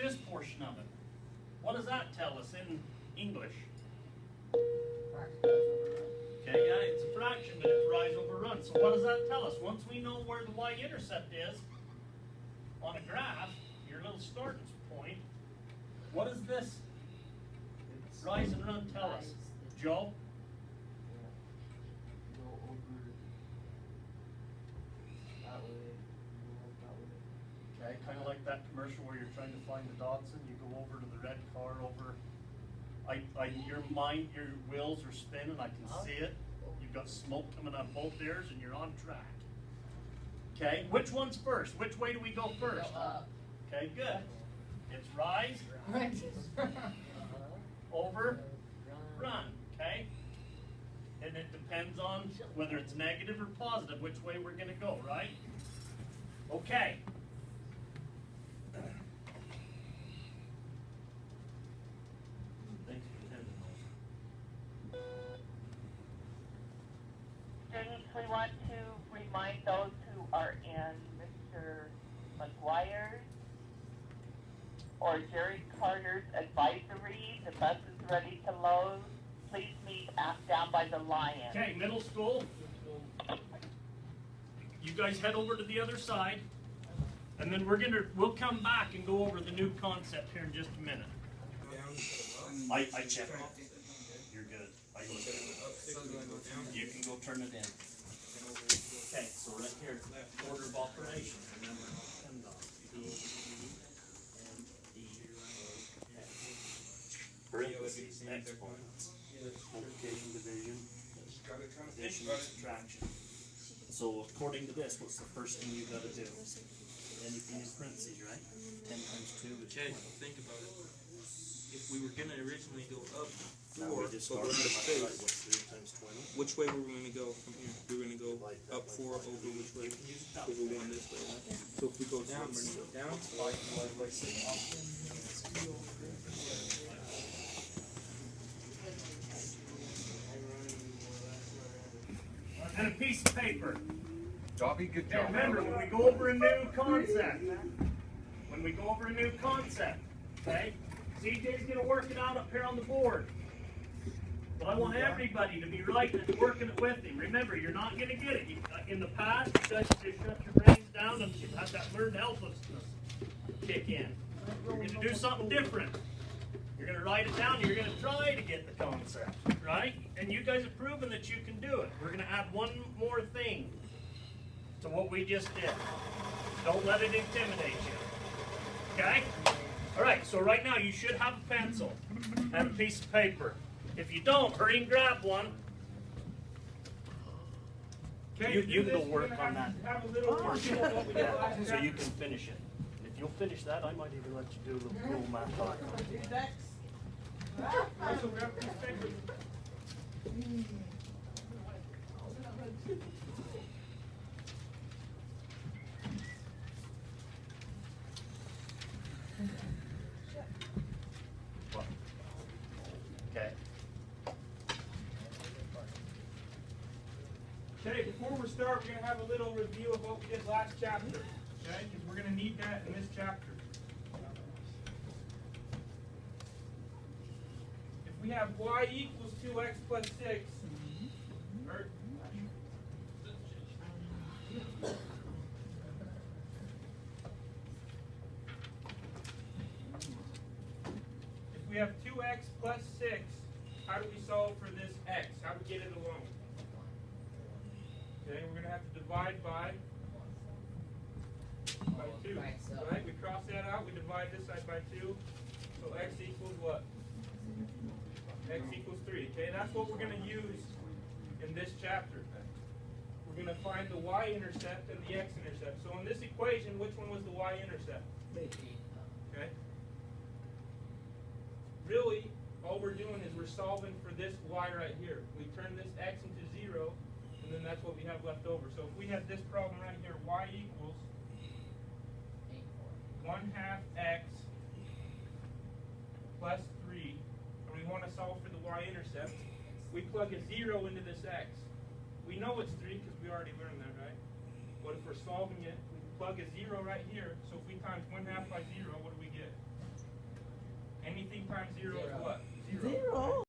this portion of it. What does that tell us in English? Okay, yeah, it's a fraction, but it's rise over run. So what does that tell us? Once we know where the y-intercept is on a graph, your little starting point, what does this rise and run tell us? Joe? Okay, kind of like that commercial where you're trying to find the Dodson. You go over to the red car over. Your wheels are spinning. I can see it. You've got smoke coming out both ears, and you're on track. Okay, which one's first? Which way do we go first? Okay, good. It's rise, over, run. Okay, and it depends on whether it's negative or positive, which way we're going to go, right? Okay. Students, we want to remind those who are in Mr. McGuire's or Jerry Carter's advisory. The bus is ready to load. Please meet down by the Lion. Okay, middle school. You guys head over to the other side, and then we'll come back and go over the new concept here in just a minute. I checked. You're good. You can go turn it in. Okay, so right here, order of operations. Remember, parentheses, exponents, multiplication, division, addition, and subtraction. So according to this, what's the first thing you got to do? Anything in parentheses, right? 10 times 2 is 20. Okay, think about it. If we were going to originally go up 4, Now we just but started we're out of right, space, what's 3 times 20? which way were we going to go from here? We were going to go up 4 over which way? Because we're going this way, right? So if we go down, we're going to go down. And a piece of paper. Dobby, good Now job. remember, when we go over a new concept, okay, CJ's going to work it out up here on the board. But I want everybody to be right and working it with him. Remember, you're not going to get it. In the past, you guys just shut your brains down and you have that learned helplessness kick in. You're going to do something different. You're going to write it down. You're going to try to get the concept, right? And you guys have proven that you can do it. We're going to add one more thing to what we just did. Don't let it intimidate you. Okay? All right, so right now you should have a pencil and a piece of paper. If you don't, hurry and grab one. Okay, You can go work on that. Have a little workshop of what we did last So chapter. you can finish it. And if you'll finish that, I might even let you do a little cool math on it. So we have to respect it. Okay. Okay, before we start, we're going to have a little review of what we did last chapter. Okay, because we're going to need that in this chapter. If we have y equals 2x plus 6, or, if we have 2x plus 6, how do we solve for this x? How do we get it alone? Okay, we're going to have to divide by 2. Right? We cross that out, we divide this side by 2. So x equals what? X equals 3. Okay, that's what we're going to use in this chapter. We're going to find the y-intercept and the x-intercept. So in this equation, which one was the y-intercept? Okay. Really, all we're doing is we're solving for this y right here. We turn this x into 0, and then that's what we have left over. So if we had this problem right here, y equals 1/2 x plus 3, and we want to solve for the y-intercept, we plug a 0 into this x. We know it's 3 because we already learned that, right? But if we're solving it, we plug a 0 right here. So if we times 1/2 by 0, what do we get? times 0 is what? Zero.